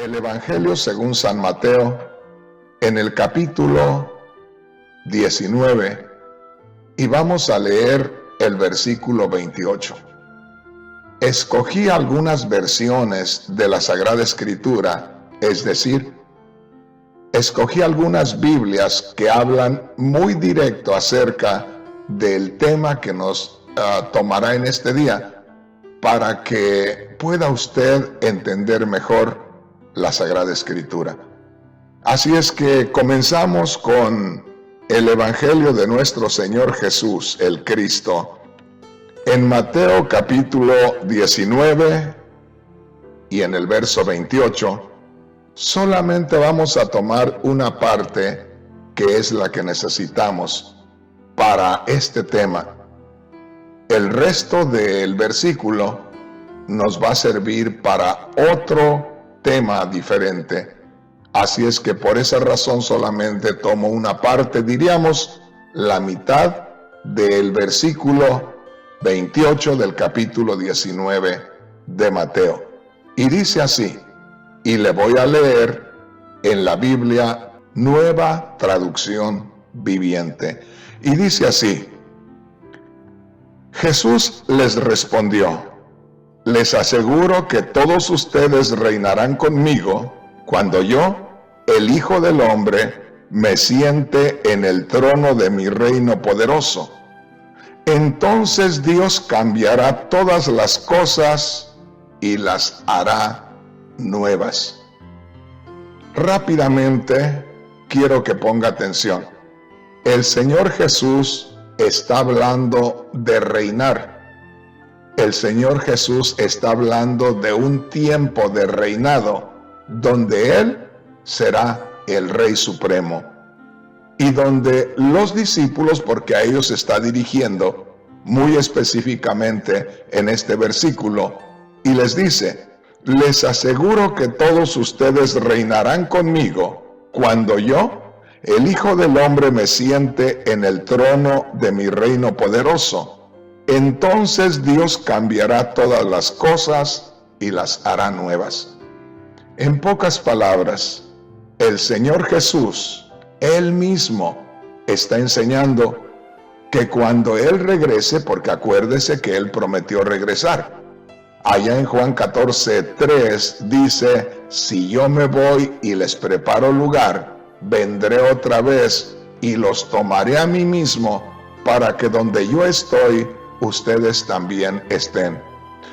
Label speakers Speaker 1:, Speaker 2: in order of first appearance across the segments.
Speaker 1: El Evangelio según San Mateo, en el capítulo 19, y vamos a leer el versículo 28. Escogí algunas versiones de la Sagrada Escritura, es decir, escogí algunas Biblias que hablan muy directo acerca del tema que nos tomará en este día, para que pueda usted entender mejor la Sagrada Escritura. Así es que comenzamos con el Evangelio de nuestro Señor Jesús, el Cristo, en Mateo capítulo 19 y en el verso 28. Solamente vamos a tomar una parte que es la que necesitamos para este tema. El resto del versículo nos va a servir para otro tema diferente. Así es que por esa razón solamente tomo una parte, diríamos la mitad del versículo 28 del capítulo 19 de Mateo. Y dice así, y le voy a leer en la Biblia Nueva Traducción Viviente. Y dice así: Jesús les respondió: les aseguro que todos ustedes reinarán conmigo cuando yo, el Hijo del Hombre, me siente en el trono de mi reino poderoso. Entonces Dios cambiará todas las cosas y las hará nuevas. Rápidamente quiero que ponga atención. El Señor Jesús está hablando de reinar. El Señor Jesús está hablando de un tiempo de reinado donde Él será el Rey Supremo y donde los discípulos, porque a ellos se está dirigiendo muy específicamente en este versículo, y les dice: les aseguro que todos ustedes reinarán conmigo cuando yo, el Hijo del Hombre, me siente en el trono de mi reino poderoso. Entonces Dios cambiará todas las cosas y las hará nuevas. En pocas palabras, el Señor Jesús, Él mismo, está enseñando que cuando Él regrese, porque acuérdese que Él prometió regresar. Allá en Juan 14:3 dice: si yo me voy y les preparo lugar, vendré otra vez y los tomaré a mí mismo, para que donde yo estoy, ustedes también estén.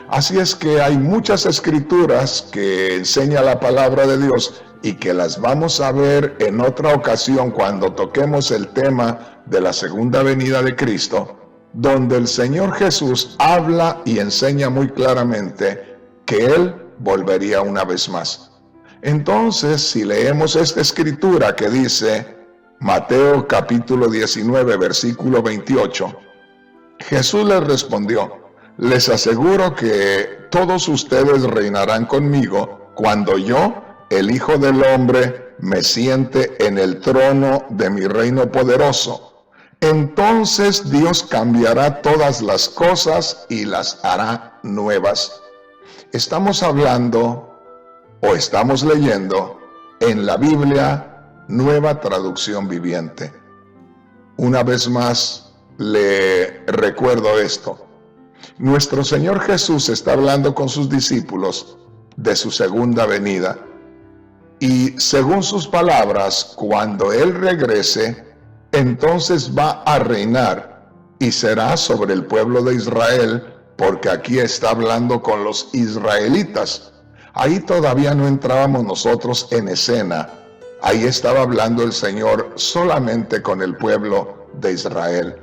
Speaker 1: Así es que hay muchas escrituras que enseña la palabra de Dios y que las vamos a ver en otra ocasión cuando toquemos el tema de la segunda venida de Cristo, donde el Señor Jesús habla y enseña muy claramente que Él volvería una vez más. Entonces, si leemos esta escritura que dice Mateo capítulo 19, versículo 28, Jesús les respondió: les aseguro que todos ustedes reinarán conmigo cuando yo, el Hijo del Hombre, me siente en el trono de mi reino poderoso. Entonces Dios cambiará todas las cosas y las hará nuevas. Estamos hablando o estamos leyendo en la Biblia Nueva Traducción Viviente. Una vez más, le recuerdo esto. Nuestro Señor Jesús está hablando con sus discípulos de su segunda venida. Y según sus palabras, cuando Él regrese, entonces va a reinar y será sobre el pueblo de Israel, porque aquí está hablando con los israelitas. Ahí todavía no entrábamos nosotros en escena. Ahí estaba hablando el Señor solamente con el pueblo de Israel.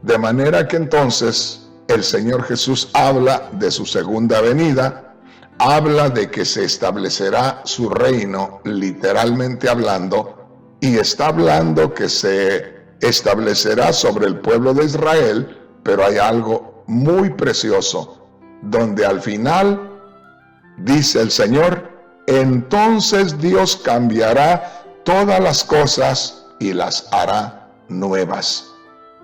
Speaker 1: De manera que entonces el Señor Jesús habla de su segunda venida, habla de que se establecerá su reino, literalmente hablando, y está hablando que se establecerá sobre el pueblo de Israel, pero hay algo muy precioso, donde al final dice el Señor: entonces Dios cambiará todas las cosas y las hará nuevas.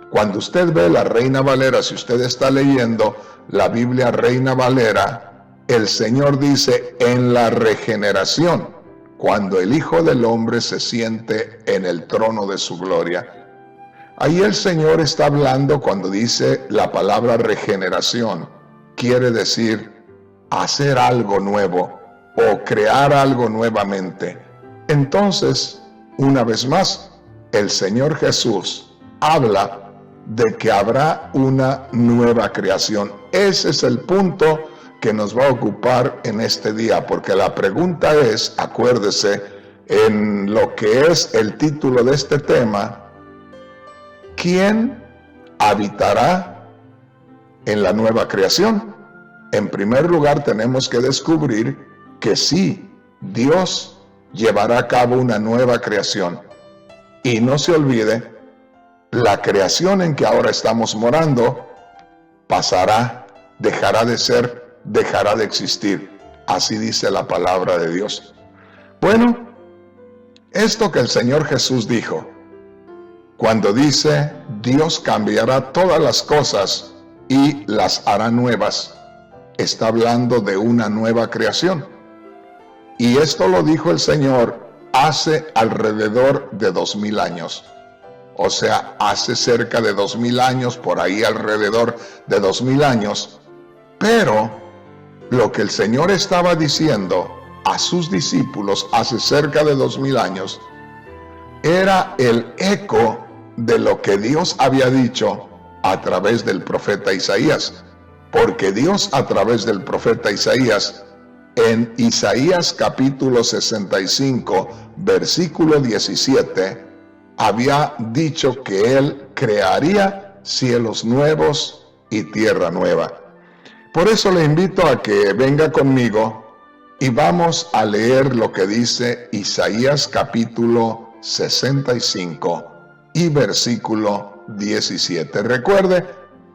Speaker 1: Cuando usted ve la Reina Valera, si usted está leyendo la Biblia Reina Valera, el Señor dice: en la regeneración. cuando el Hijo del Hombre se siente en el trono de su gloria. Ahí el Señor está hablando cuando dice la palabra regeneración. Quiere decir hacer algo nuevo o crear algo nuevamente. Entonces, una vez más, el Señor Jesús habla de que habrá una nueva creación. Ese es el punto que nos va a ocupar en este día, porque la pregunta es, acuérdese, en lo que es el título de este tema, ¿quién habitará en la nueva creación? En primer lugar, tenemos que descubrir que sí, Dios llevará a cabo una nueva creación. Y no se olvide, la creación en que ahora estamos morando pasará, dejará de ser, dejará de existir. Así dice la palabra de Dios. Bueno, esto que el Señor Jesús dijo, cuando dice, Dios cambiará todas las cosas y las hará nuevas, está hablando de una nueva creación. Y esto lo dijo el Señor hace alrededor de 2000 años. O sea, hace cerca de 2000 años, por ahí alrededor de 2000 años. Pero lo que el Señor estaba diciendo a sus discípulos hace cerca de 2000 años era el eco de lo que Dios había dicho a través del profeta Isaías. Porque Dios a través del profeta Isaías, en Isaías capítulo 65, versículo 17, había dicho que Él crearía cielos nuevos y tierra nueva. Por eso le invito a que venga conmigo y vamos a leer lo que dice Isaías capítulo 65 y versículo 17. Recuerde,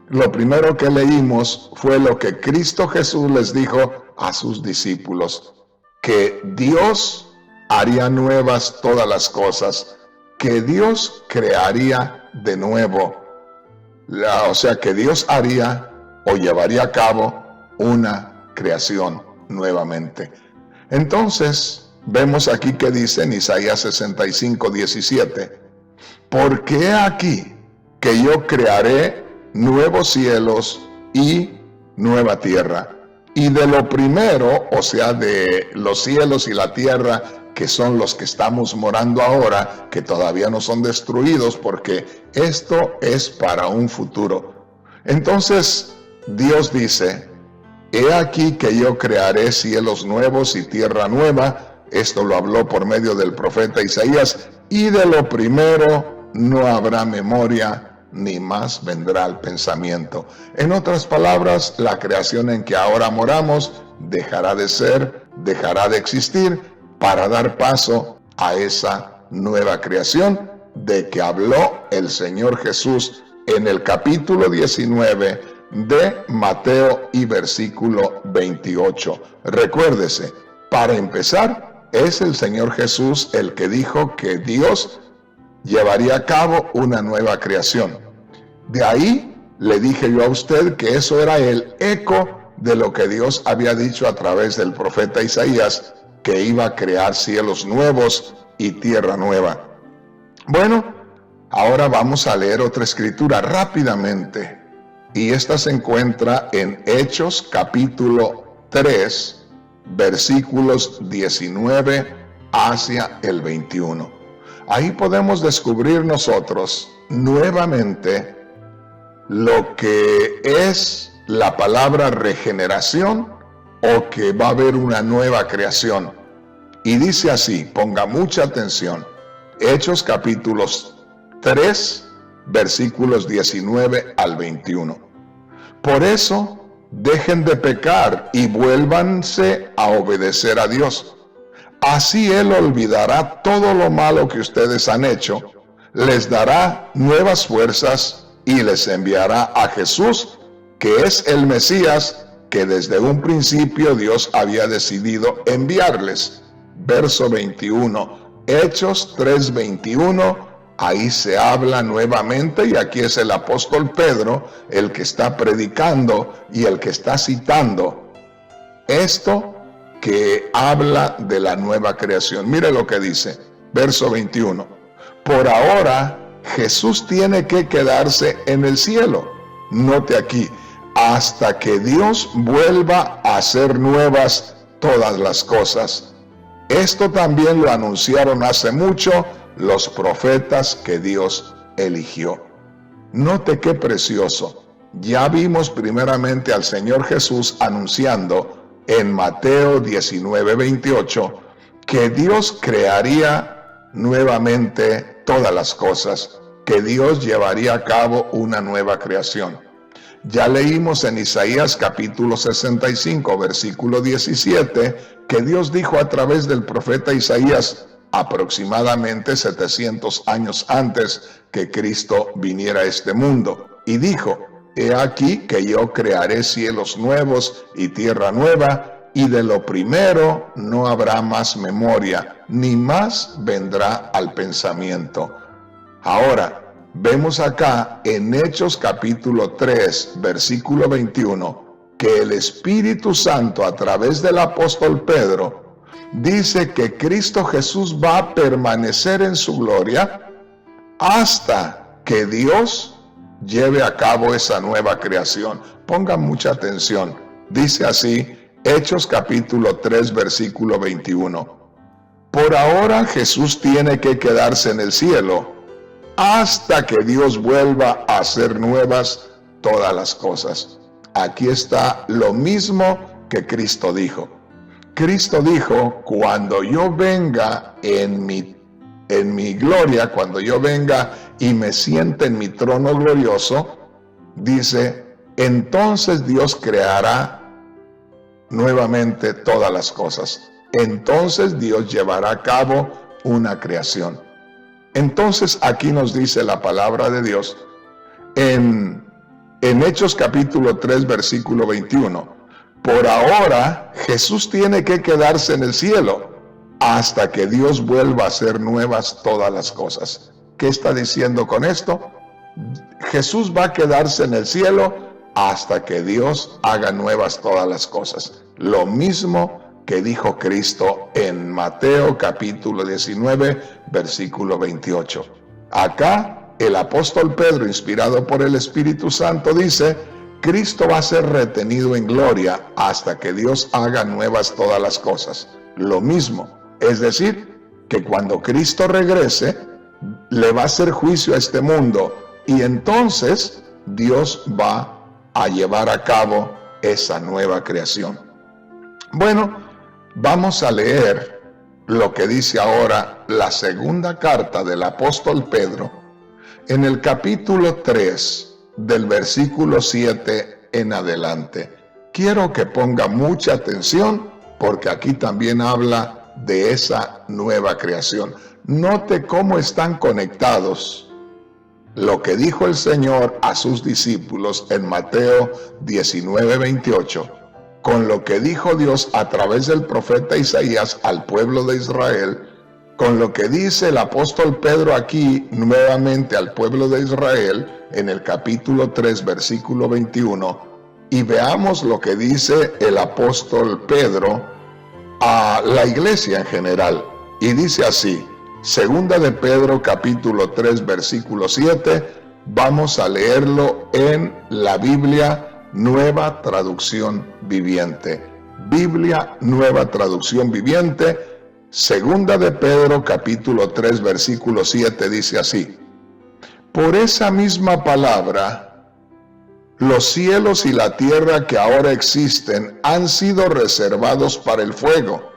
Speaker 1: lo primero que leímos fue lo que Cristo Jesús les dijo a sus discípulos, que Dios haría nuevas todas las cosas, que Dios crearía de nuevo, o sea que Dios haría o llevaría a cabo una creación nuevamente. Entonces, vemos aquí que dice en Isaías 65, 17, porque he aquí que yo crearé nuevos cielos y nueva tierra. Y de lo primero, o sea, de los cielos y la tierra, que son los que estamos morando ahora, que todavía no son destruidos, porque esto es para un futuro. Entonces, Dios dice, he aquí que yo crearé cielos nuevos y tierra nueva. Esto lo habló por medio del profeta Isaías. Y de lo primero no habrá memoria, ni más vendrá al pensamiento. En otras palabras, la creación en que ahora moramos dejará de ser, dejará de existir, para dar paso a esa nueva creación de que habló el Señor Jesús en el capítulo 19 de Mateo y versículo 28. Recuérdese, para empezar, es el Señor Jesús el que dijo que Dios llevaría a cabo una nueva creación. De ahí le dije yo a usted que eso era el eco de lo que Dios había dicho a través del profeta Isaías, que iba a crear cielos nuevos y tierra nueva. Bueno, ahora vamos a leer otra escritura rápidamente, y esta se encuentra en Hechos capítulo 3, versículos 19 hacia el 21. Ahí podemos descubrir nosotros nuevamente lo que es la palabra regeneración, o que va a haber una nueva creación. Y dice así, ponga mucha atención, Hechos capítulos 3, versículos 19 al 21. Por eso, dejen de pecar y vuélvanse a obedecer a Dios. Así Él olvidará todo lo malo que ustedes han hecho, les dará nuevas fuerzas y les enviará a Jesús, que es el Mesías, que desde un principio Dios había decidido enviarles. Verso 21, Hechos 3:21, ahí se habla nuevamente, y aquí es el apóstol Pedro el que está predicando y el que está citando esto que habla de la nueva creación. Mire lo que dice, verso 21. Por ahora, Jesús tiene que quedarse en el cielo. Note aquí, hasta que Dios vuelva a hacer nuevas todas las cosas. Esto también lo anunciaron hace mucho los profetas que Dios eligió. Note qué precioso. Ya vimos primeramente al Señor Jesús anunciando en Mateo 19:28 que Dios crearía nuevamente todas las cosas, que Dios llevaría a cabo una nueva creación. Ya leímos en Isaías capítulo 65, versículo 17, que Dios dijo a través del profeta Isaías, aproximadamente 700 años antes que Cristo viniera a este mundo, y dijo: He aquí que yo crearé cielos nuevos y tierra nueva, y de lo primero no habrá más memoria, ni más vendrá al pensamiento. Ahora, vemos acá en Hechos capítulo 3, versículo 21, que el Espíritu Santo a través del apóstol Pedro dice que Cristo Jesús va a permanecer en su gloria hasta que Dios lleve a cabo esa nueva creación. Pongan mucha atención. Dice así, Hechos capítulo 3, versículo 21. Por ahora Jesús tiene que quedarse en el cielo hasta que Dios vuelva a hacer nuevas todas las cosas. Aquí está lo mismo que Cristo dijo. Cristo dijo: cuando yo venga en mi gloria, cuando yo venga y me siente en mi trono glorioso, dice, entonces Dios creará nuevamente todas las cosas. Entonces Dios llevará a cabo una creación. Entonces aquí nos dice la palabra de Dios en Hechos capítulo 3, versículo 21. Por ahora Jesús tiene que quedarse en el cielo hasta que Dios vuelva a hacer nuevas todas las cosas. ¿Qué está diciendo con esto? Jesús va a quedarse en el cielo hasta que Dios haga nuevas todas las cosas. Lo mismo que dijo Cristo en Mateo capítulo 19, versículo 28. Acá el apóstol Pedro, inspirado por el Espíritu Santo, dice: Cristo va a ser retenido en gloria hasta que Dios haga nuevas todas las cosas. Lo mismo, es decir, que cuando Cristo regrese, le va a hacer juicio a este mundo y entonces Dios va a llevar a cabo esa nueva creación. Bueno, vamos a leer lo que dice ahora la segunda carta del apóstol Pedro en el capítulo 3 del versículo 7 en adelante. Quiero que ponga mucha atención porque aquí también habla de esa nueva creación. Note cómo están conectados lo que dijo el Señor a sus discípulos en Mateo 19:28 con lo que dijo Dios a través del profeta Isaías al pueblo de Israel, con lo que dice el apóstol Pedro aquí nuevamente al pueblo de Israel en el capítulo 3 versículo 21, y veamos lo que dice el apóstol Pedro a la iglesia en general, y dice así: Segunda de Pedro capítulo 3 versículo 7, vamos a leerlo en la Biblia Nueva Traducción Viviente. Biblia Nueva Traducción Viviente, Segunda de Pedro capítulo 3 versículo 7 dice así: Por esa misma palabra, los cielos y la tierra que ahora existen han sido reservados para el fuego.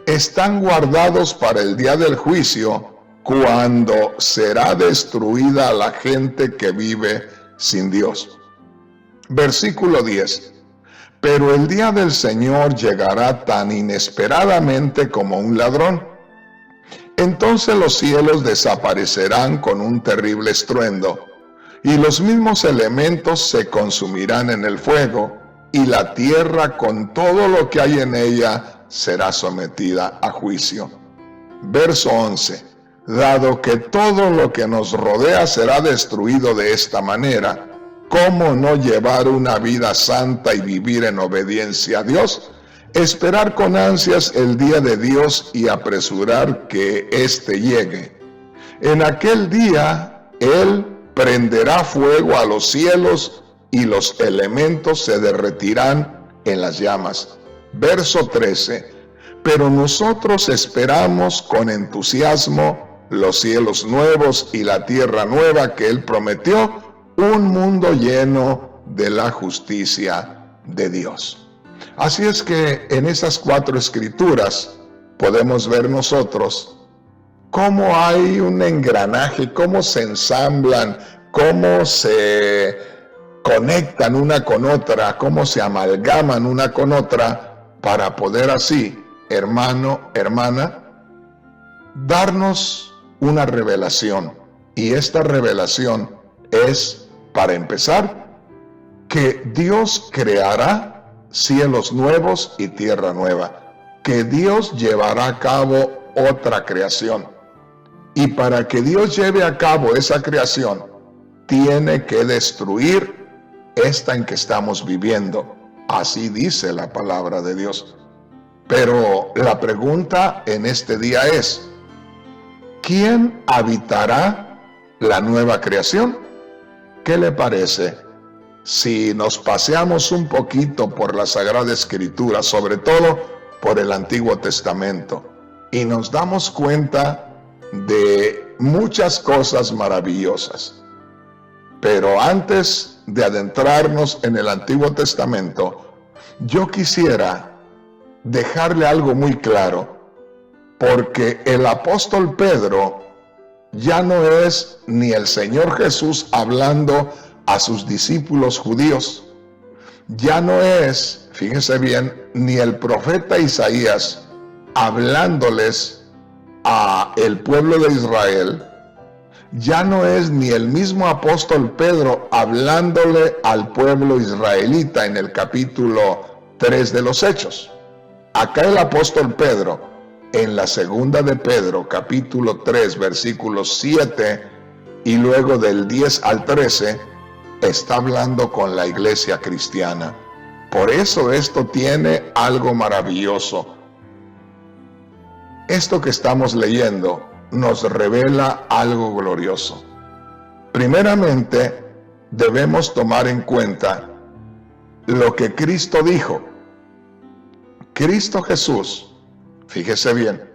Speaker 1: Están guardados para el día del juicio, cuando será destruida la gente que vive sin Dios. Versículo 10. Pero el día del Señor llegará tan inesperadamente como un ladrón. Entonces los cielos desaparecerán con un terrible estruendo, y los mismos elementos se consumirán en el fuego, y la tierra con todo lo que hay en ella será sometida a juicio. Verso 11. Dado que todo lo que nos rodea será destruido de esta manera, ¿cómo no llevar una vida santa y vivir en obediencia a Dios? esperar con ansias el día de Dios y apresurar que éste llegue. En aquel día Él prenderá fuego a los cielos y los elementos se derretirán en las llamas. Verso 13. Pero nosotros esperamos con entusiasmo los cielos nuevos y la tierra nueva que Él prometió, un mundo lleno de la justicia de Dios. Así es que en esas 4 escrituras podemos ver nosotros cómo hay un engranaje, cómo se ensamblan, cómo se conectan una con otra, cómo se amalgaman una con otra, para poder así, hermano, hermana, darnos una revelación. Y esta revelación es, para empezar, que Dios creará cielos nuevos y tierra nueva, que Dios llevará a cabo otra creación. Y para que Dios lleve a cabo esa creación, tiene que destruir esta en que estamos viviendo. Así dice la palabra de Dios. Pero la pregunta en este día es, ¿quién habitará la nueva creación? ¿Qué le parece si nos paseamos un poquito por la Sagrada Escritura, sobre todo por el Antiguo Testamento, y nos damos cuenta de muchas cosas maravillosas? Pero antes de adentrarnos en el Antiguo Testamento, yo quisiera dejarle algo muy claro, porque el apóstol Pedro ya no es ni el Señor Jesús hablando a sus discípulos judíos, ya no es, fíjense bien, ni el profeta Isaías hablándoles a el pueblo de Israel, ya no es ni el mismo apóstol Pedro hablándole al pueblo israelita en el capítulo 3 de los Hechos. Acá el apóstol Pedro, en la segunda de Pedro, capítulo 3, versículos 7, y luego del 10 al 13, está hablando con la iglesia cristiana. Por eso esto tiene algo maravilloso. Esto que estamos leyendo nos revela algo glorioso. Primeramente, debemos tomar en cuenta lo que Cristo dijo. Cristo Jesús, fíjese bien,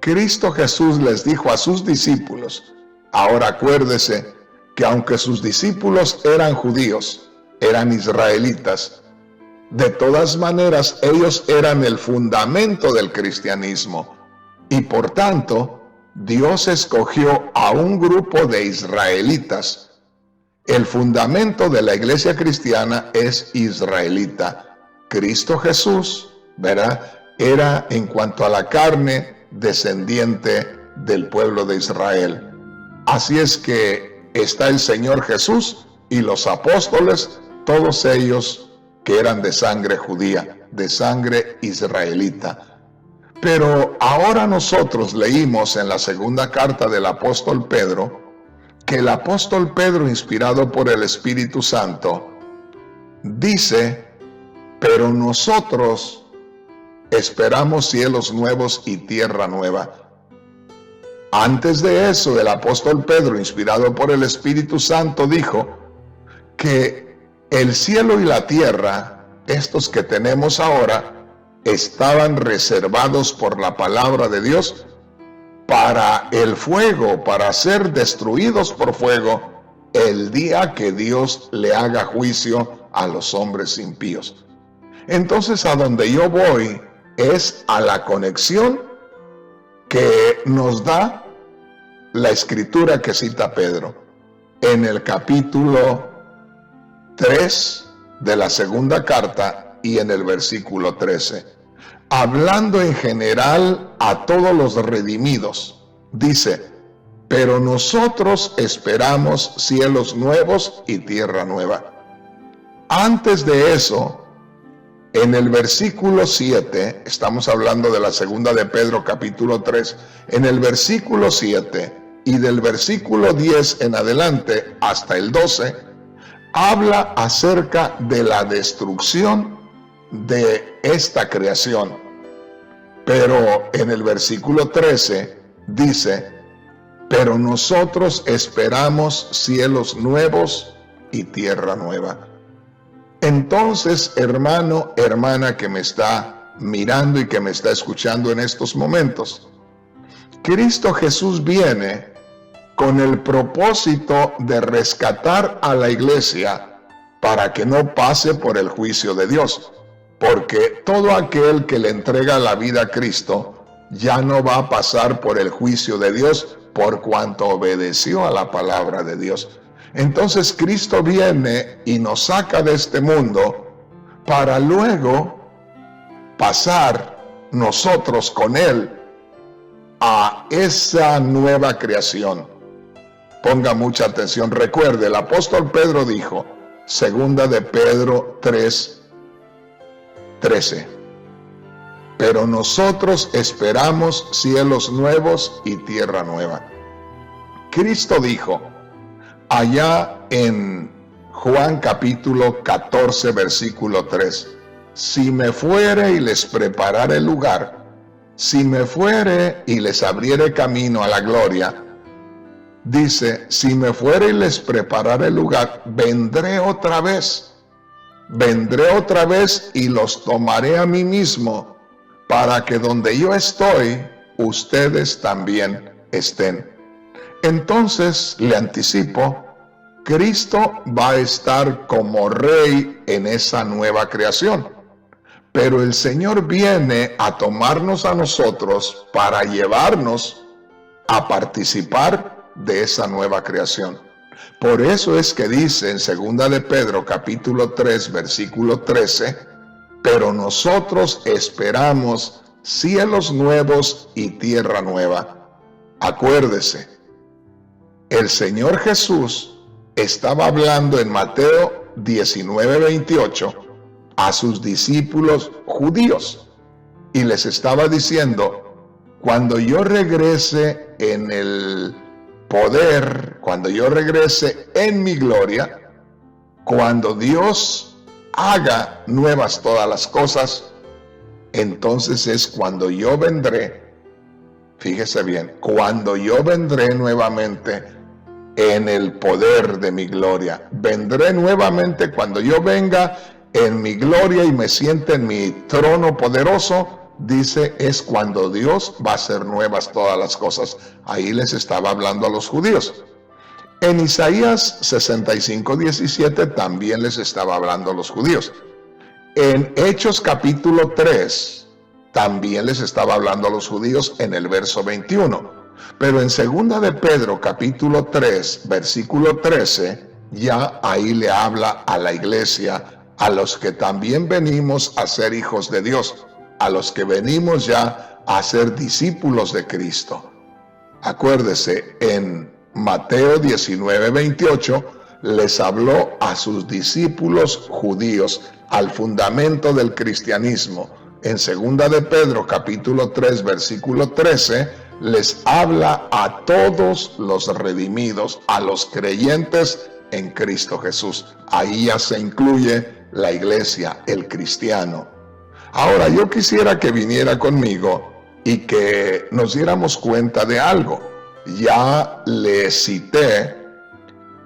Speaker 1: Cristo Jesús les dijo a sus discípulos, ahora acuérdese que aunque sus discípulos eran judíos, eran israelitas, de todas maneras ellos eran el fundamento del cristianismo y por tanto Dios escogió a un grupo de israelitas. El fundamento de la iglesia cristiana es israelita. Cristo Jesús, ¿verdad?, era en cuanto a la carne descendiente del pueblo de Israel. Así es que está el Señor Jesús y los apóstoles, todos ellos que eran de sangre judía, de sangre israelita. Pero ahora nosotros leímos en la segunda carta del apóstol Pedro, que el apóstol Pedro, inspirado por el Espíritu Santo, dice, pero nosotros esperamos cielos nuevos y tierra nueva. Antes de eso, el apóstol Pedro, inspirado por el Espíritu Santo, dijo que el cielo y la tierra, estos que tenemos ahora, estaban reservados por la palabra de Dios para el fuego, para ser destruidos por fuego el día que Dios le haga juicio a los hombres impíos. Entonces, a donde yo voy es a la conexión que nos da la escritura que cita Pedro en el capítulo 3 de la segunda carta y en el versículo 13, hablando en general a todos los redimidos, dice, pero nosotros esperamos cielos nuevos y tierra nueva. Antes de eso, en el versículo 7, estamos hablando de la segunda de Pedro capítulo 3, en el versículo 7 y del versículo 10 en adelante hasta el 12, habla acerca de la destrucción de esta creación. Pero en el versículo 13 dice: pero nosotros esperamos cielos nuevos y tierra nueva. Entonces, hermano, hermana que me está mirando y que me está escuchando en estos momentos, Cristo Jesús viene con el propósito de rescatar a la iglesia para que no pase por el juicio de Dios, porque todo aquel que le entrega la vida a Cristo ya no va a pasar por el juicio de Dios por cuanto obedeció a la palabra de Dios. Entonces Cristo viene y nos saca de este mundo para luego pasar nosotros con Él a esa nueva creación. Ponga mucha atención. Recuerde, el apóstol Pedro dijo, segunda de Pedro 3:13, pero nosotros esperamos cielos nuevos y tierra nueva. Cristo dijo allá en Juan capítulo 14 versículo 3, si me fuere y les preparare lugar, si me fuere y les abriere camino a la gloria, dice, si me fuere y les preparare lugar, vendré otra vez y los tomaré a mí mismo, para que donde yo estoy, ustedes también estén. Entonces, le anticipo, Cristo va a estar como Rey en esa nueva creación. Pero el Señor viene a tomarnos a nosotros para llevarnos a participar de esa nueva creación. Por eso es que dice en segunda de Pedro capítulo 3 versículo 13, pero nosotros esperamos cielos nuevos y tierra nueva. Acuérdese, el Señor Jesús estaba hablando en Mateo 19:28 a sus discípulos judíos y les estaba diciendo, cuando yo regrese en el poder, cuando yo regrese en mi gloria, cuando Dios haga nuevas todas las cosas, entonces es cuando yo vendré, fíjese bien, cuando yo vendré nuevamente en el poder de mi gloria. Vendré nuevamente cuando yo venga en mi gloria y me siente en mi trono poderoso, dice, es cuando Dios va a hacer nuevas todas las cosas. Ahí les estaba hablando a los judíos. En Isaías 65:17 también les estaba hablando a los judíos. En Hechos capítulo 3 también les estaba hablando a los judíos en el verso 21. Pero en segunda de Pedro capítulo 3 versículo 13 ya ahí le habla a la iglesia, a los que también venimos a ser hijos de Dios, a los que venimos ya a ser discípulos de Cristo. Acuérdese, en Mateo 19:28 les habló a sus discípulos judíos, al fundamento del cristianismo. En segunda de Pedro capítulo 3 versículo 13 les habla a todos los redimidos, a los creyentes en Cristo Jesús. Ahí ya se incluye la iglesia, el cristiano. Ahora yo quisiera que viniera conmigo y que nos diéramos cuenta de algo. Ya le cité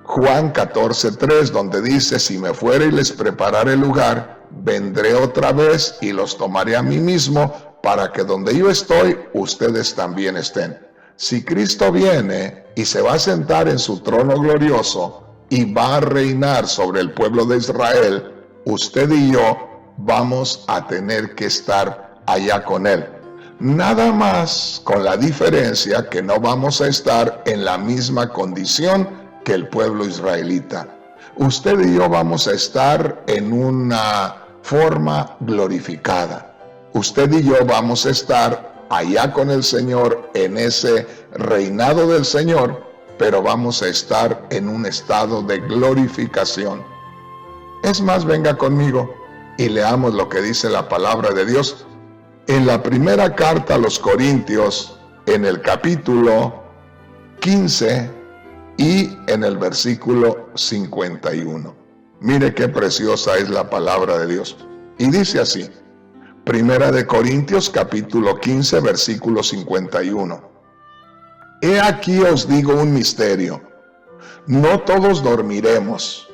Speaker 1: Juan 14:3, donde dice, si me fuere y les prepararé lugar, vendré otra vez y los tomaré a mí mismo, para que donde yo estoy, ustedes también estén. Si Cristo viene y se va a sentar en su trono glorioso y va a reinar sobre el pueblo de Israel, usted y yo vamos a tener que estar allá con Él. Nada más con la diferencia que no vamos a estar en la misma condición que el pueblo israelita. Usted y yo vamos a estar en una forma glorificada. Usted y yo vamos a estar allá con el Señor en ese reinado del Señor, pero vamos a estar en un estado de glorificación. Es más, venga conmigo y leamos lo que dice la palabra de Dios en la primera carta a los Corintios, en el capítulo 15 y en el versículo 51. Mire qué preciosa es la palabra de Dios. Y dice así, Primera de Corintios capítulo 15, versículo 51. He aquí os digo un misterio, no todos dormiremos,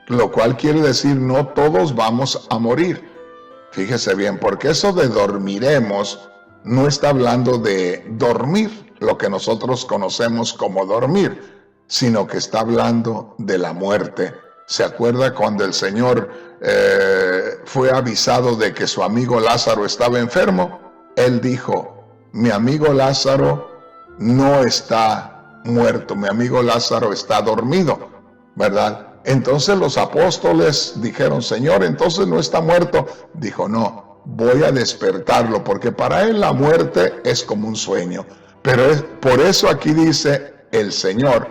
Speaker 1: lo cual quiere decir no todos vamos a morir. Fíjese bien, porque eso de dormiremos no está hablando de dormir, lo que nosotros conocemos como dormir, sino que está hablando de la muerte. ¿Se acuerda cuando el Señor fue avisado de que su amigo Lázaro estaba enfermo? Él dijo, mi amigo Lázaro no está muerto, mi amigo Lázaro está dormido, ¿verdad? Entonces los apóstoles dijeron, Señor, entonces no está muerto. Dijo, no, voy a despertarlo, porque para él la muerte es como un sueño. Pero por eso aquí dice el Señor,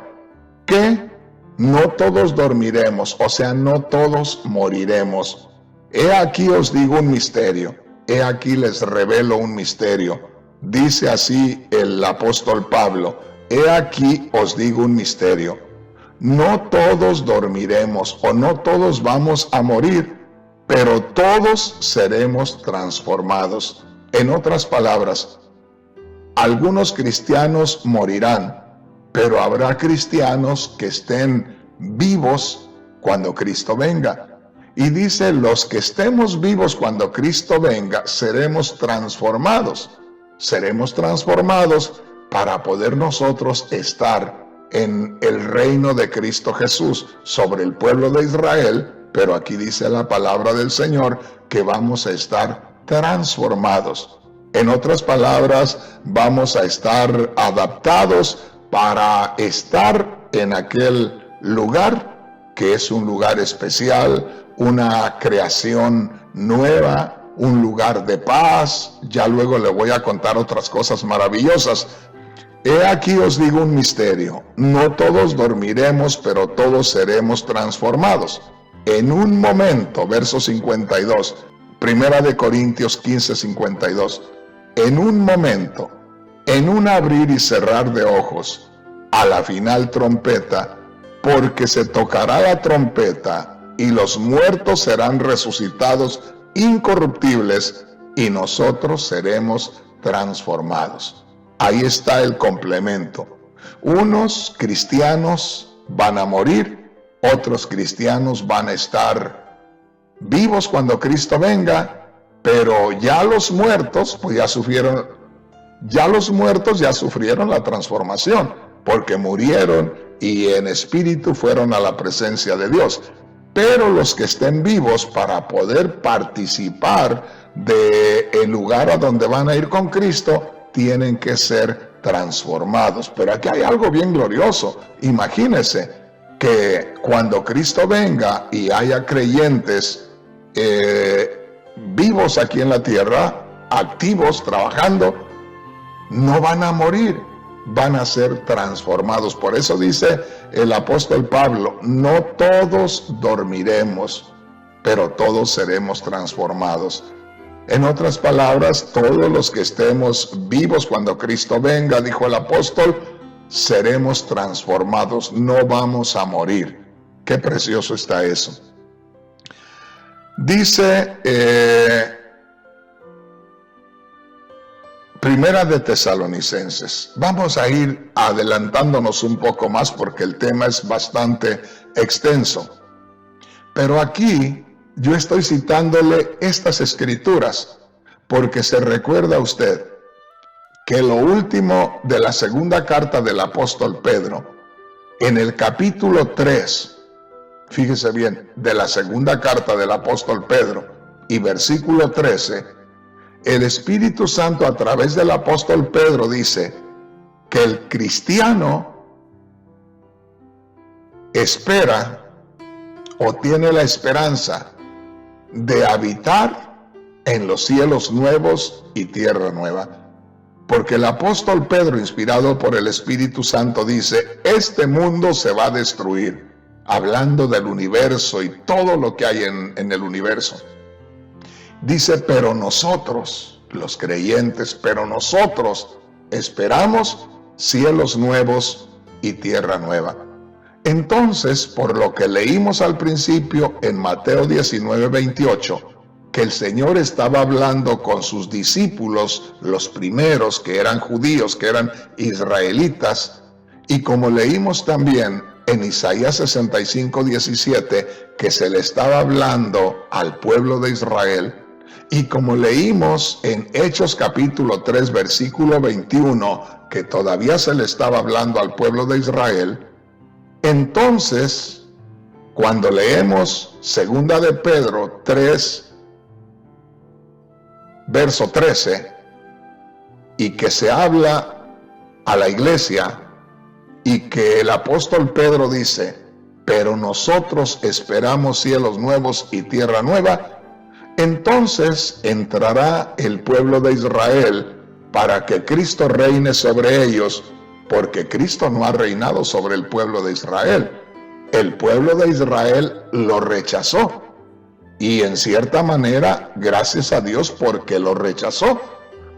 Speaker 1: que no todos dormiremos, o sea, no todos moriremos. He aquí os digo un misterio, he aquí les revelo un misterio. Dice así el apóstol Pablo, he aquí os digo un misterio. No todos dormiremos o no todos vamos a morir, pero todos seremos transformados. En otras palabras, algunos cristianos morirán, pero habrá cristianos que estén vivos cuando Cristo venga. Y dice, los que estemos vivos cuando Cristo venga, seremos transformados. Seremos transformados para poder nosotros estar en el reino de Cristo Jesús sobre el pueblo de Israel, pero aquí dice la palabra del Señor que vamos a estar transformados. En otras palabras, vamos a estar adaptados para estar en aquel lugar que es un lugar especial, una creación nueva, un lugar de paz. Ya luego le voy a contar otras cosas maravillosas. He aquí os digo un misterio, no todos dormiremos, pero todos seremos transformados. En un momento, verso 52, Primera de Corintios 15, 52, en un momento, en un abrir y cerrar de ojos, a la final trompeta, porque se tocará la trompeta y los muertos serán resucitados incorruptibles y nosotros seremos transformados. Ahí está el complemento. Unos cristianos van a morir, otros cristianos van a estar vivos cuando Cristo venga, pero ya los muertos, pues ya sufrieron la transformación, porque murieron y en espíritu fueron a la presencia de Dios. Pero los que estén vivos para poder participar del lugar a donde van a ir con Cristo, tienen que ser transformados. Pero aquí hay algo bien glorioso. Imagínense que cuando Cristo venga y haya creyentes vivos aquí en la tierra, activos, trabajando, no van a morir, van a ser transformados. Por eso dice el apóstol Pablo, no todos dormiremos, pero todos seremos transformados. En otras palabras, todos los que estemos vivos cuando Cristo venga, dijo el apóstol, seremos transformados, no vamos a morir. Qué precioso está eso. Dice Primera de Tesalonicenses. Vamos a ir adelantándonos un poco más porque el tema es bastante extenso. Pero aquí yo estoy citándole estas escrituras porque se recuerda usted que lo último de la segunda carta del apóstol Pedro, en el capítulo 3, fíjese bien, de la segunda carta del apóstol Pedro y versículo 13, el Espíritu Santo a través del apóstol Pedro dice que el cristiano espera o tiene la esperanza de habitar en los cielos nuevos y tierra nueva. Porque el apóstol Pedro, inspirado por el Espíritu Santo, dice, este mundo se va a destruir, hablando del universo y todo lo que hay en el universo. Dice, pero nosotros, los creyentes, pero nosotros esperamos cielos nuevos y tierra nueva. Entonces, por lo que leímos al principio en Mateo 19:28, que el Señor estaba hablando con sus discípulos, los primeros que eran judíos, que eran israelitas, y como leímos también en Isaías 65, 17, que se le estaba hablando al pueblo de Israel, y como leímos en Hechos capítulo 3, versículo 21, que todavía se le estaba hablando al pueblo de Israel, entonces, cuando leemos Segunda de Pedro 3, verso 13, y que se habla a la iglesia, y que el apóstol Pedro dice, pero nosotros esperamos cielos nuevos y tierra nueva, entonces entrará el pueblo de Israel para que Cristo reine sobre ellos, porque Cristo no ha reinado sobre el pueblo de Israel. El pueblo de Israel lo rechazó. Y en cierta manera, gracias a Dios porque lo rechazó,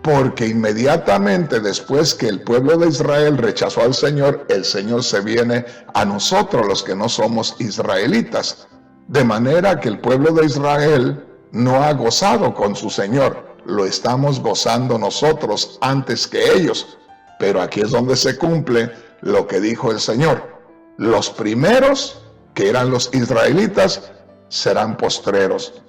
Speaker 1: porque inmediatamente después que el pueblo de Israel rechazó al Señor, el Señor se viene a nosotros los que no somos israelitas. De manera que el pueblo de Israel no ha gozado con su Señor, lo estamos gozando nosotros antes que ellos. Pero aquí es donde se cumple lo que dijo el Señor. Los primeros, que eran los israelitas, serán postreros.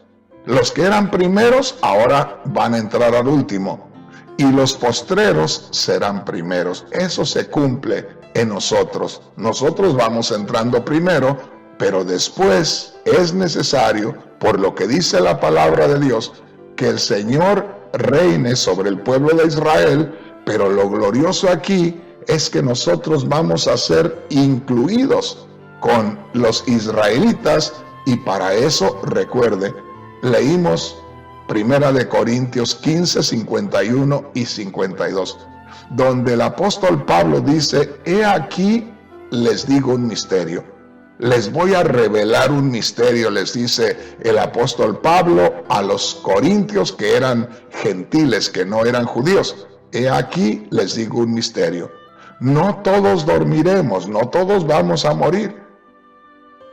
Speaker 1: Los que eran primeros ahora van a entrar al último, y los postreros serán primeros. Eso se cumple en nosotros. Nosotros vamos entrando primero, pero después es necesario, por lo que dice la palabra de Dios, que el Señor reine sobre el pueblo de Israel, pero lo glorioso aquí es que nosotros vamos a ser incluidos con los israelitas. Y para eso, recuerde, leímos Primera de Corintios 15, 51 y 52, donde el apóstol Pablo dice, he aquí les digo un misterio. Les voy a revelar un misterio, les dice el apóstol Pablo a los corintios que eran gentiles, que no eran judíos. He aquí les digo un misterio. No todos dormiremos, no todos vamos a morir,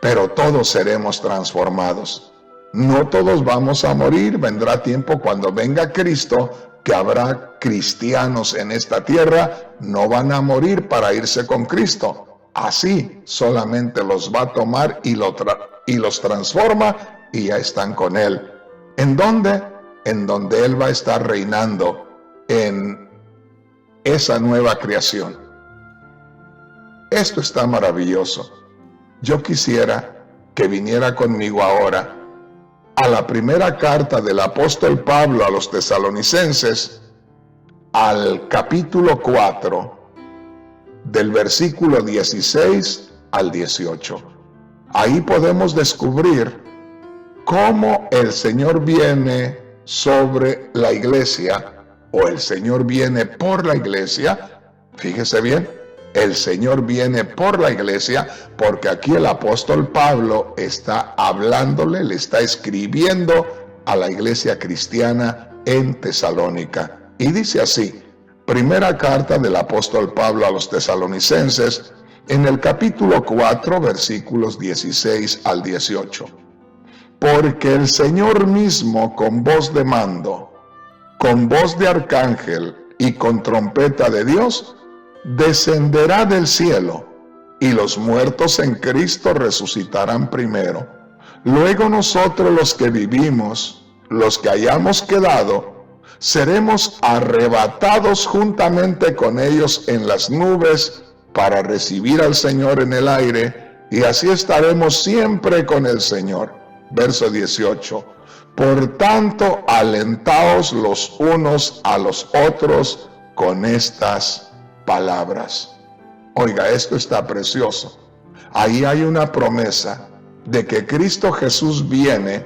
Speaker 1: pero todos seremos transformados. No todos vamos a morir, vendrá tiempo cuando venga Cristo, que habrá cristianos en esta tierra, no van a morir para irse con Cristo. Así solamente los va a tomar y los transforma y ya están con Él. ¿En dónde? En donde Él va a estar reinando en esa nueva creación. Esto está maravilloso. Yo quisiera que viniera conmigo ahora a la primera carta del apóstol Pablo a los tesalonicenses, al capítulo 4, del versículo 16 al 18. Ahí podemos descubrir cómo el Señor viene sobre la iglesia, o el Señor viene por la iglesia. Fíjese bien, el Señor viene por la iglesia, porque aquí el apóstol Pablo está hablándole, le está escribiendo a la iglesia cristiana en Tesalónica. Y dice así, primera carta del apóstol Pablo a los tesalonicenses, en el capítulo 4, versículos 16 al 18. Porque el Señor mismo con voz de mando, con voz de arcángel y con trompeta de Dios, descenderá del cielo, y los muertos en Cristo resucitarán primero. Luego nosotros los que vivimos, los que hayamos quedado, seremos arrebatados juntamente con ellos en las nubes para recibir al Señor en el aire, y así estaremos siempre con el Señor. Verso 18. Por tanto, alentaos los unos a los otros con estas palabras. Oiga, esto está precioso. Ahí hay una promesa de que Cristo Jesús viene.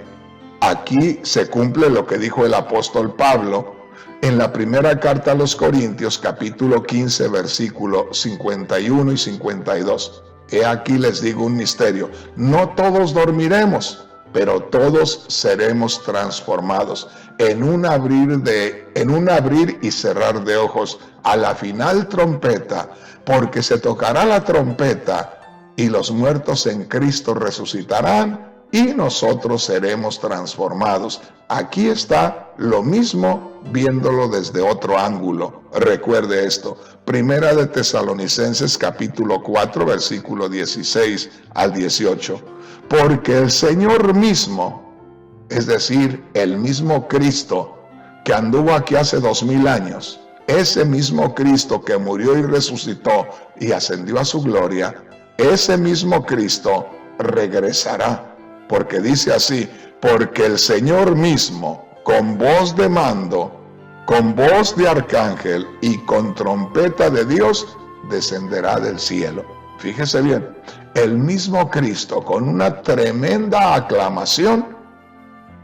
Speaker 1: Aquí se cumple lo que dijo el apóstol Pablo en la primera carta a los Corintios, capítulo 15, versículo 51 y 52. He aquí les digo un misterio. No todos dormiremos, pero todos seremos transformados en un abrir y cerrar de ojos, a la final trompeta, porque se tocará la trompeta y los muertos en Cristo resucitarán y nosotros seremos transformados. Aquí está lo mismo viéndolo desde otro ángulo. Recuerde esto, Primera de Tesalonicenses capítulo 4 versículo 16 al 18. Porque el Señor mismo, es decir, el mismo Cristo que anduvo aquí hace 2000 años, ese mismo Cristo que murió y resucitó y ascendió a su gloria, ese mismo Cristo regresará. Porque dice así, porque el Señor mismo, con voz de mando, con voz de arcángel y con trompeta de Dios, descenderá del cielo. Fíjese bien, el mismo Cristo con una tremenda aclamación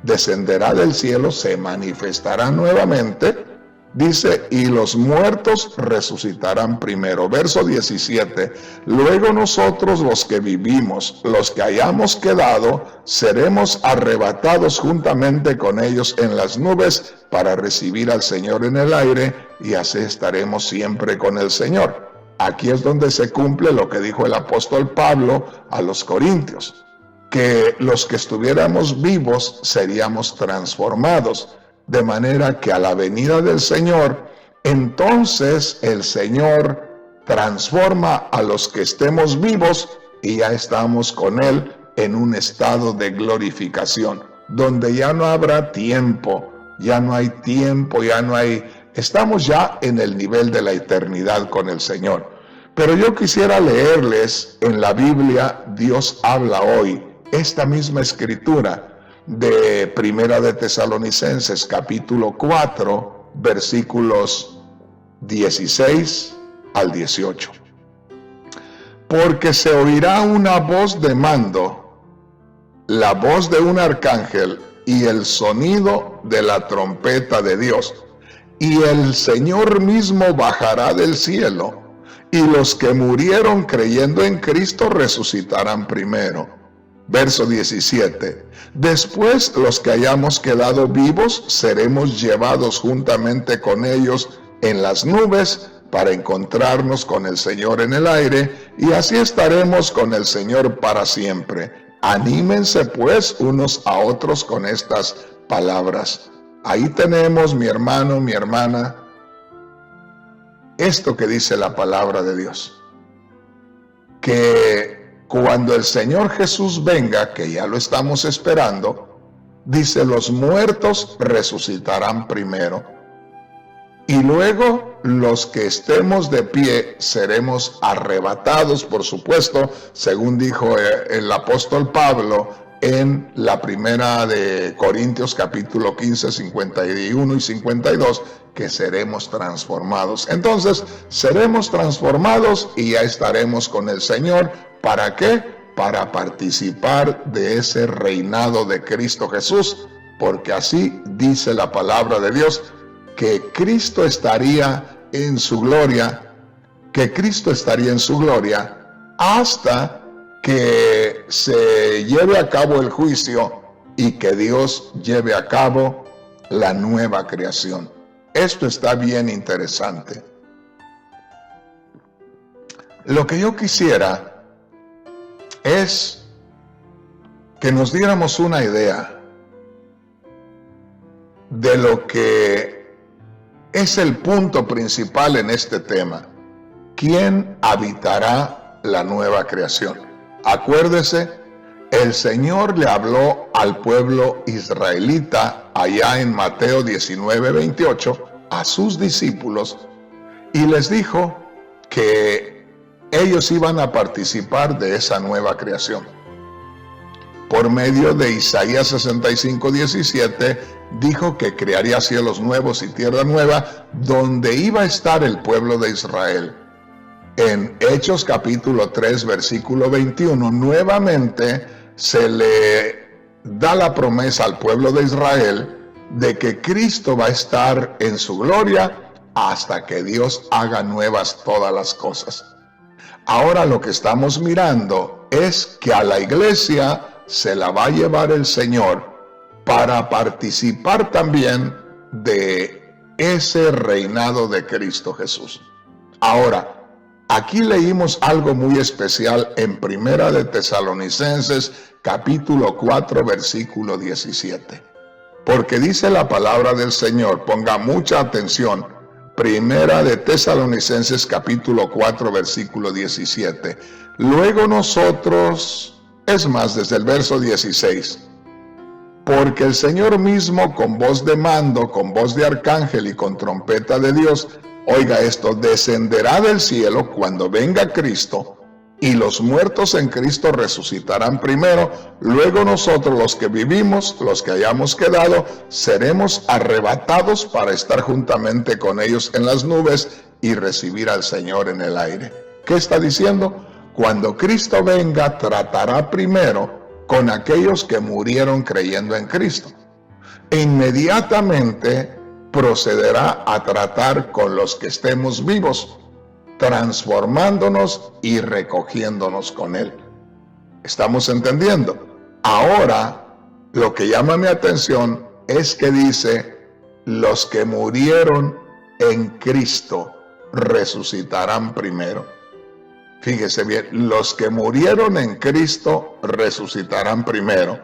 Speaker 1: descenderá del cielo, se manifestará nuevamente, dice, y los muertos resucitarán primero. Verso 17, luego nosotros los que vivimos, los que hayamos quedado, seremos arrebatados juntamente con ellos en las nubes para recibir al Señor en el aire, y así estaremos siempre con el Señor. Aquí es donde se cumple lo que dijo el apóstol Pablo a los Corintios, que los que estuviéramos vivos seríamos transformados, de manera que a la venida del Señor, entonces el Señor transforma a los que estemos vivos y ya estamos con Él en un estado de glorificación, donde ya no habrá tiempo, ya no hay tiempo, estamos ya en el nivel de la eternidad con el Señor. Pero yo quisiera leerles en la Biblia, Dios habla hoy, esta misma escritura, de Primera de Tesalonicenses capítulo 4 versículos 16 al 18. Porque se oirá una voz de mando, la voz de un arcángel y el sonido de la trompeta de Dios, y el Señor mismo bajará del cielo, y los que murieron creyendo en Cristo resucitarán primero. Verso 17, después los que hayamos quedado vivos seremos llevados juntamente con ellos en las nubes para encontrarnos con el Señor en el aire, y así estaremos con el Señor para siempre. Anímense pues unos a otros con estas palabras. Ahí tenemos, mi hermano, mi hermana, esto que dice la palabra de Dios, que cuando el Señor Jesús venga, que ya lo estamos esperando, dice, los muertos resucitarán primero, y luego los que estemos de pie seremos arrebatados, por supuesto, según dijo el apóstol Pablo en la primera de Corintios capítulo 15, 51 y 52, que seremos transformados. Entonces, seremos transformados y ya estaremos con el Señor. ¿Para qué? Para participar de ese reinado de Cristo Jesús, porque así dice la palabra de Dios, que Cristo estaría en su gloria, hasta que se lleve a cabo el juicio y que Dios lleve a cabo la nueva creación. Esto está bien interesante. Lo que yo quisiera es que nos diéramos una idea de lo que es el punto principal en este tema. ¿Quién habitará la nueva creación? Acuérdese, el Señor le habló al pueblo israelita allá en Mateo 19, 28, a sus discípulos, y les dijo que ellos iban a participar de esa nueva creación. Por medio de Isaías 65, 17, dijo que crearía cielos nuevos y tierra nueva, donde iba a estar el pueblo de Israel. En Hechos capítulo 3, versículo 21, nuevamente se le da la promesa al pueblo de Israel de que Cristo va a estar en su gloria hasta que Dios haga nuevas todas las cosas. Ahora lo que estamos mirando es que a la iglesia se la va a llevar el Señor para participar también de ese reinado de Cristo Jesús. Ahora, Aquí leímos algo muy especial en Primera de Tesalonicenses, capítulo 4, versículo 17. Porque dice la palabra del Señor, ponga mucha atención, Primera de Tesalonicenses, capítulo 4, versículo 17. Luego nosotros, es más, desde el verso 16, porque el Señor mismo con voz de mando, con voz de arcángel y con trompeta de Dios, oiga esto, descenderá del cielo cuando venga Cristo, y los muertos en Cristo resucitarán primero. Luego nosotros, los que vivimos, los que hayamos quedado, seremos arrebatados para estar juntamente con ellos en las nubes y recibir al Señor en el aire. ¿Qué está diciendo? Cuando Cristo venga, tratará primero con aquellos que murieron creyendo en Cristo. E inmediatamente procederá a tratar con los que estemos vivos, transformándonos y recogiéndonos con Él. ¿Estamos entendiendo? Ahora, lo que llama mi atención es que dice, los que murieron en Cristo resucitarán primero. Fíjese bien, los que murieron en Cristo resucitarán primero.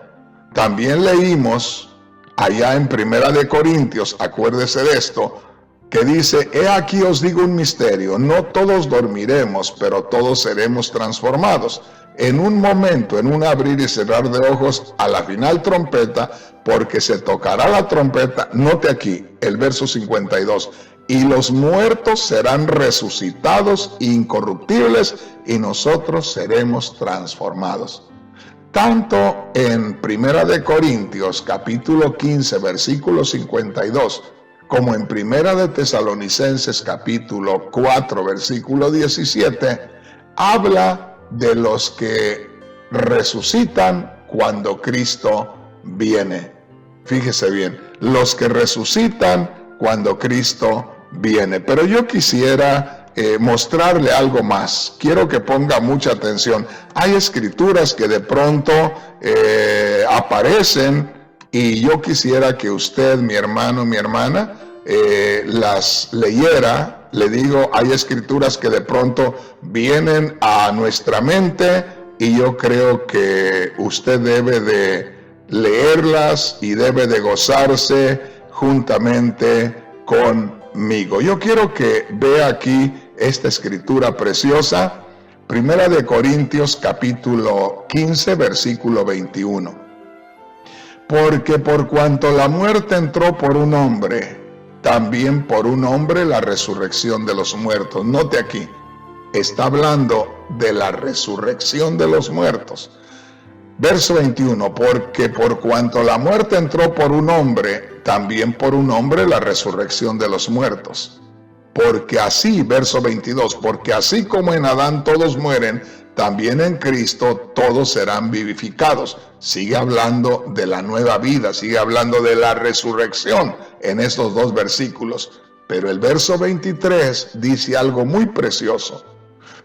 Speaker 1: También leímos allá en Primera de Corintios, acuérdese de esto, que dice, he aquí os digo un misterio, no todos dormiremos, pero todos seremos transformados. En un momento, en un abrir y cerrar de ojos, a la final trompeta, porque se tocará la trompeta, note aquí, el verso 52, y los muertos serán resucitados incorruptibles, y nosotros seremos transformados. Tanto en Primera de Corintios, capítulo 15, versículo 52, como en Primera de Tesalonicenses, capítulo 4, versículo 17, habla de los que resucitan cuando Cristo viene. Fíjese bien, los que resucitan cuando Cristo viene. Pero yo quisiera mostrarle algo más. Quiero que ponga mucha atención. Hay escrituras que de pronto aparecen y yo quisiera que usted, mi hermano, mi hermana, las leyera. Le digo, hay escrituras que de pronto vienen a nuestra mente y yo creo que usted debe de leerlas y debe de gozarse juntamente conmigo. Yo quiero que vea aquí esta escritura preciosa, Primera de Corintios capítulo 15, versículo 21. Porque por cuanto la muerte entró por un hombre, también por un hombre la resurrección de los muertos. Note aquí, está hablando de la resurrección de los muertos. Verso 21, porque por cuanto la muerte entró por un hombre, también por un hombre la resurrección de los muertos. Porque así, verso 22, porque así como en Adán todos mueren, también en Cristo todos serán vivificados. Sigue hablando de la nueva vida, sigue hablando de la resurrección en estos dos versículos. Pero el verso 23 dice algo muy precioso.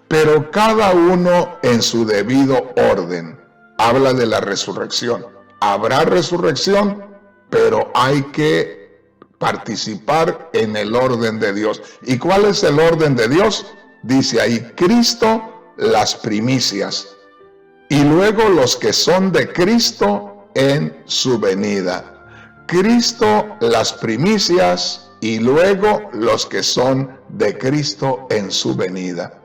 Speaker 1: Pero cada uno en su debido orden. Habla de la resurrección. Habrá resurrección, pero hay que participar en el orden de Dios. ¿Y cuál es el orden de Dios? Dice ahí, Cristo, las primicias, y luego los que son de Cristo en su venida. Cristo, las primicias, y luego los que son de Cristo en su venida.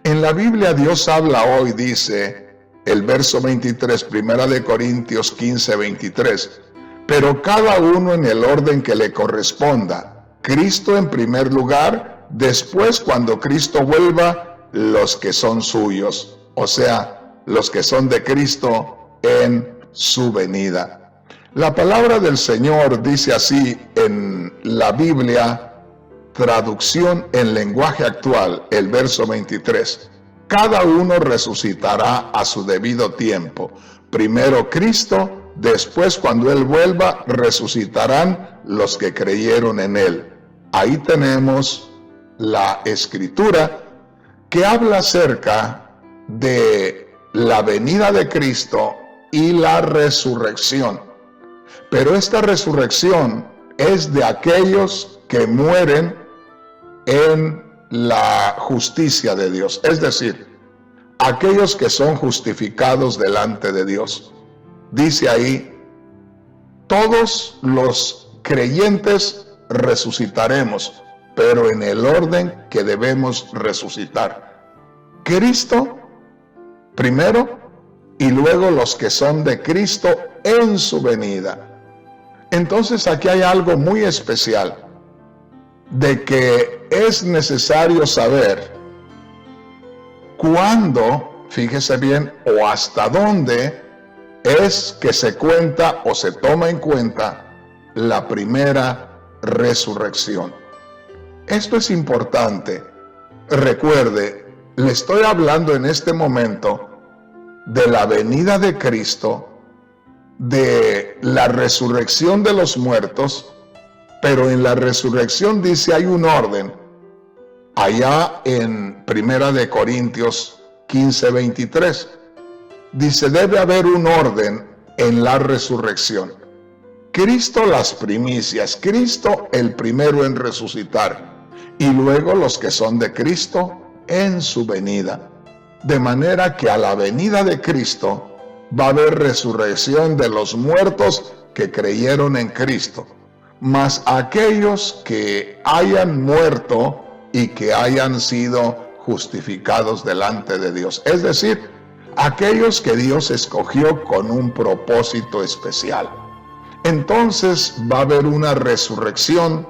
Speaker 1: En la Biblia Dios habla hoy, dice el verso 23, Primera de Corintios 15, 23, pero cada uno en el orden que le corresponda. Cristo en primer lugar, después cuando Cristo vuelva, los que son suyos, o sea, los que son de Cristo en su venida. La palabra del Señor dice así en la Biblia, traducción en lenguaje actual, el verso 23. Cada uno resucitará a su debido tiempo. Primero Cristo, después cuando Él vuelva, resucitarán los que creyeron en Él. Ahí tenemos la escritura que habla acerca de la venida de Cristo y la resurrección. Pero esta resurrección es de aquellos que mueren en la justicia de Dios, es decir, aquellos que son justificados delante de Dios. Dice ahí, todos los creyentes resucitaremos, pero en el orden que debemos resucitar. Cristo primero y luego los que son de Cristo en su venida. Entonces aquí hay algo muy especial, de que es necesario saber cuándo, fíjese bien, o hasta dónde es que se cuenta o se toma en cuenta la primera resurrección. Esto es importante. Recuerde, le estoy hablando en este momento de la venida de Cristo, de la resurrección de los muertos, pero en la resurrección dice hay un orden. Allá en 1 Corintios 15:23 dice, debe haber un orden en la resurrección. Cristo las primicias, Cristo el primero en resucitar, y luego los que son de Cristo en su venida. De manera que a la venida de Cristo va a haber resurrección de los muertos que creyeron en Cristo, mas aquellos que hayan muerto y que hayan sido justificados delante de Dios. Es decir, aquellos que Dios escogió con un propósito especial. Entonces va a haber una resurrección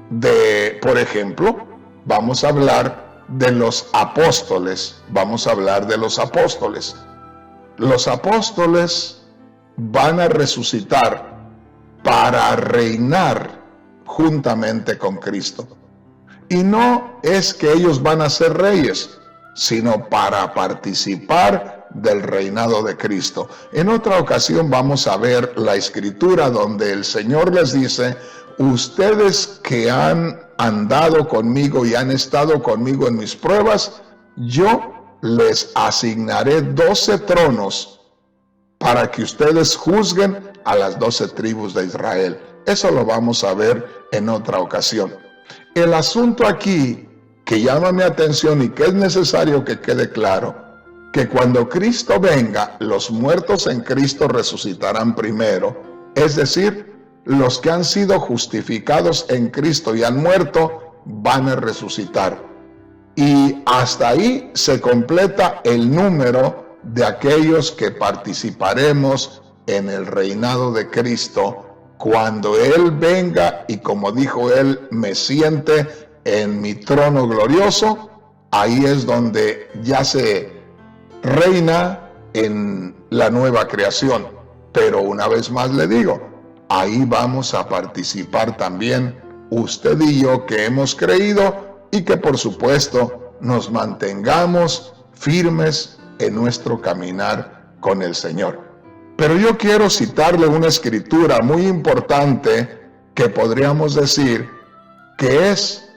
Speaker 1: de, por ejemplo, vamos a hablar de los apóstoles. Vamos a hablar de los apóstoles. Los apóstoles van a resucitar para reinar juntamente con Cristo. Y no es que ellos van a ser reyes, sino para participar del reinado de Cristo. En otra ocasión vamos a ver la escritura donde el Señor les dice, ustedes que han andado conmigo y han estado conmigo en mis pruebas, yo les asignaré 12 tronos para que ustedes juzguen a las 12 tribus de Israel. Eso lo vamos a ver en otra ocasión. El asunto aquí que llama mi atención y que es necesario que quede claro, que cuando Cristo venga, los muertos en Cristo resucitarán primero, es decir, los que han sido justificados en Cristo y han muerto, van a resucitar. Y hasta ahí se completa el número de aquellos que participaremos en el reinado de Cristo cuando Él venga y, como dijo Él, me siente en mi trono glorioso. Ahí es donde ya se reina en la nueva creación. Pero una vez más le digo, ahí vamos a participar también usted y yo que hemos creído y que por supuesto nos mantengamos firmes en nuestro caminar con el Señor. Pero yo quiero citarle una escritura muy importante que podríamos decir que es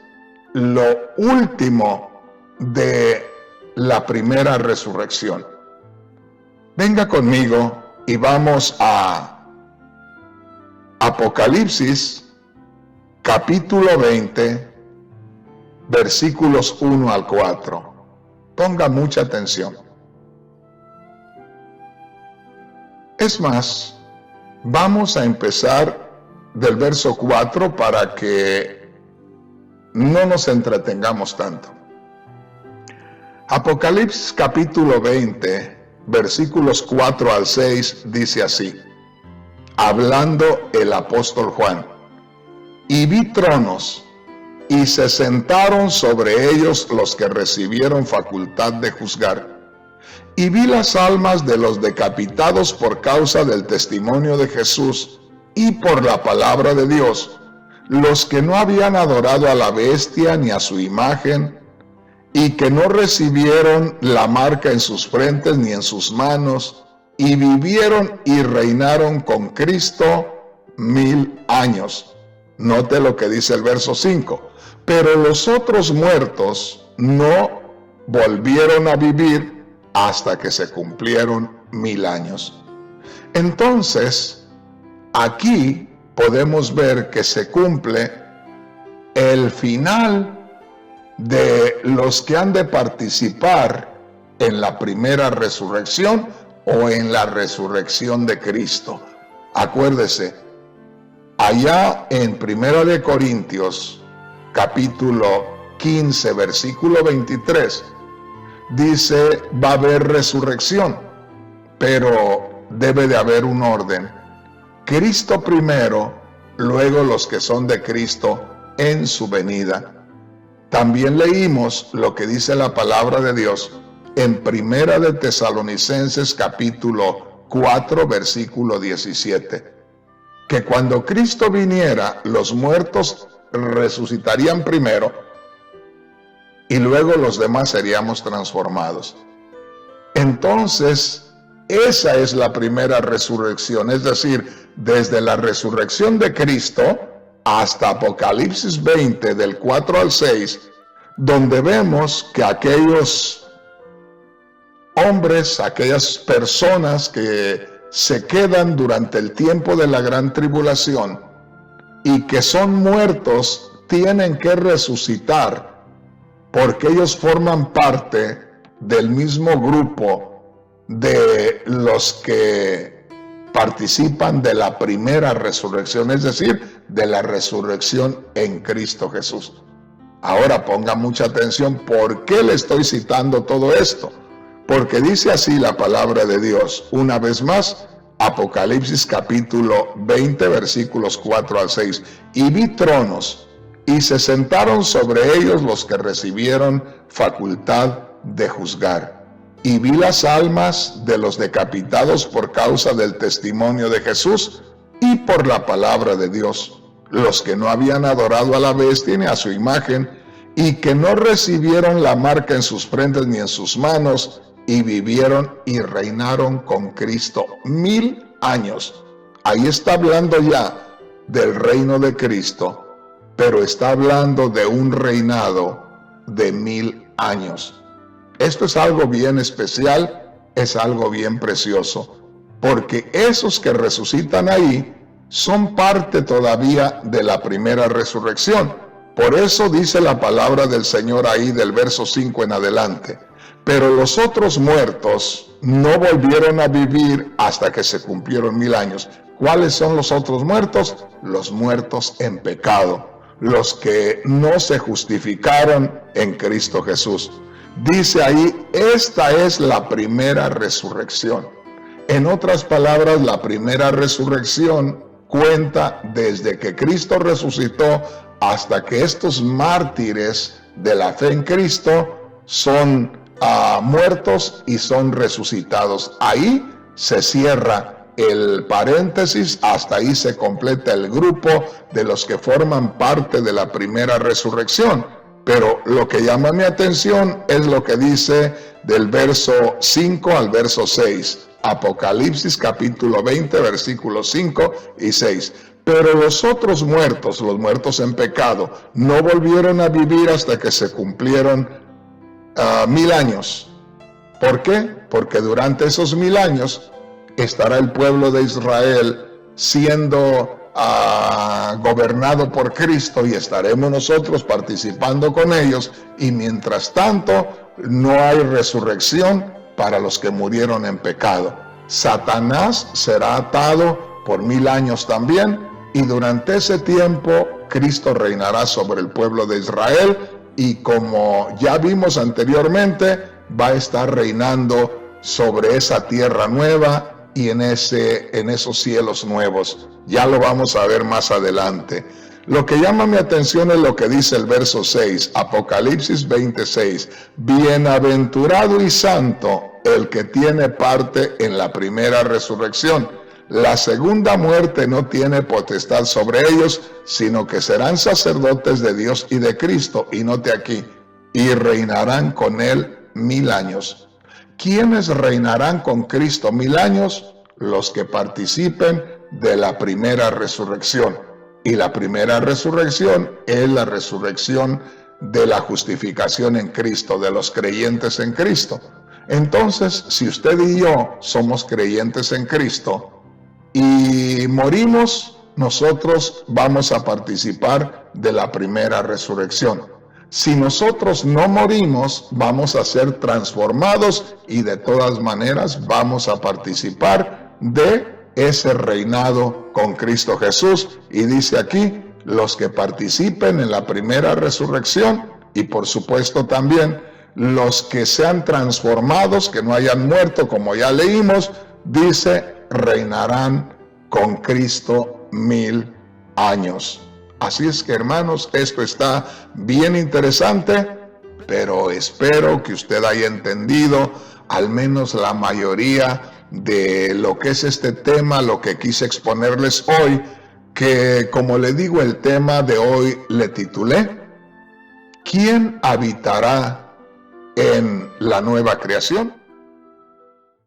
Speaker 1: lo último de la primera resurrección. Venga conmigo y vamos a Apocalipsis, capítulo 20, versículos 1 al 4. Ponga mucha atención. Es más, vamos a empezar del verso 4 para que no nos entretengamos tanto. Apocalipsis capítulo 20, versículos 4 al 6 dice así, hablando el apóstol Juan, y vi tronos, y se sentaron sobre ellos los que recibieron facultad de juzgar. Y vi las almas de los decapitados por causa del testimonio de Jesús y por la palabra de Dios, los que no habían adorado a la bestia ni a su imagen, y que no recibieron la marca en sus frentes ni en sus manos, y vivieron y reinaron con Cristo 1000 años. Note lo que dice el verso 5. Pero los otros muertos no volvieron a vivir hasta que se cumplieron 1000 años. Entonces, aquí podemos ver que se cumple el final de los que han de participar en la primera resurrección o en la resurrección de Cristo. Acuérdese, allá en 1 de Corintios, capítulo 15, versículo 23, dice, va a haber resurrección, pero debe de haber un orden. Cristo primero, luego los que son de Cristo en su venida. También leímos lo que dice la palabra de Dios en 1 de Tesalonicenses capítulo 4 versículo 17, que cuando Cristo viniera, los muertos resucitarían primero y luego los demás seríamos transformados. Entonces, esa es la primera resurrección, es decir, desde la resurrección de Cristo hasta Apocalipsis 20, del 4 al 6, donde vemos que aquellos hombres, aquellas personas que se quedan durante el tiempo de la gran tribulación y que son muertos, tienen que resucitar, porque ellos forman parte del mismo grupo de los que participan de la primera resurrección, es decir, de la resurrección en Cristo Jesús. Ahora ponga mucha atención, ¿por qué le estoy citando todo esto? Porque dice así la palabra de Dios, una vez más, Apocalipsis capítulo 20, versículos 4 al 6. Y vi tronos, y se sentaron sobre ellos los que recibieron facultad de juzgar. Y vi las almas de los decapitados por causa del testimonio de Jesús y por la palabra de Dios, los que no habían adorado a la bestia ni a su imagen, y que no recibieron la marca en sus frentes ni en sus manos, y vivieron y reinaron con Cristo 1000 años. Ahí está hablando ya del reino de Cristo, pero está hablando de un reinado de 1000 años. Esto es algo bien especial, es algo bien precioso, porque esos que resucitan ahí son parte todavía de la primera resurrección. Por eso dice la palabra del Señor ahí del verso 5 en adelante. Pero los otros muertos no volvieron a vivir hasta que se cumplieron 1000 años. ¿Cuáles son los otros muertos? Los muertos en pecado, los que no se justificaron en Cristo Jesús. Dice ahí, esta es la primera resurrección. En otras palabras, la primera resurrección cuenta desde que Cristo resucitó hasta que estos mártires de la fe en Cristo son muertos y son resucitados. Ahí se cierra el paréntesis, hasta ahí se completa el grupo de los que forman parte de la primera resurrección. Pero lo que llama mi atención es lo que dice del verso 5 al verso 6. Apocalipsis capítulo 20, versículos 5 y 6. Pero los otros muertos, los muertos en pecado, no volvieron a vivir hasta que se cumplieron 1000 años. ¿Por qué? Porque durante esos 1000 años estará el pueblo de Israel siendo gobernado por Cristo y estaremos nosotros participando con ellos, y mientras tanto no hay resurrección para los que murieron en pecado. Satanás será atado por 1000 años también, y durante ese tiempo Cristo reinará sobre el pueblo de Israel, y como ya vimos anteriormente, va a estar reinando sobre esa tierra nueva y en esos cielos nuevos. Ya lo vamos a ver más adelante. Lo que llama mi atención es lo que dice el verso 6, Apocalipsis 26. Bienaventurado y santo el que tiene parte en la primera resurrección. La segunda muerte no tiene potestad sobre ellos, sino que serán sacerdotes de Dios y de Cristo. Y note aquí, y reinarán con él 1000 años. ¿Quiénes reinarán con Cristo 1000 años? Los que participen de la primera resurrección. Y la primera resurrección es la resurrección de la justificación en Cristo, de los creyentes en Cristo. Entonces, si usted y yo somos creyentes en Cristo y morimos, nosotros vamos a participar de la primera resurrección. si nosotros no morimos, vamos a ser transformados y de todas maneras vamos a participar de ese reinado con Cristo Jesús. Y dice aquí, los que participen en la primera resurrección y por supuesto también los que sean transformados, que no hayan muerto, como ya leímos, dice, reinarán con Cristo 1000 años. Así es que, hermanos, esto está bien interesante, pero espero que usted haya entendido al menos la mayoría de lo que es este tema, lo que quise exponerles hoy, que como le digo, el tema de hoy le titulé, ¿quién habitará en la nueva creación?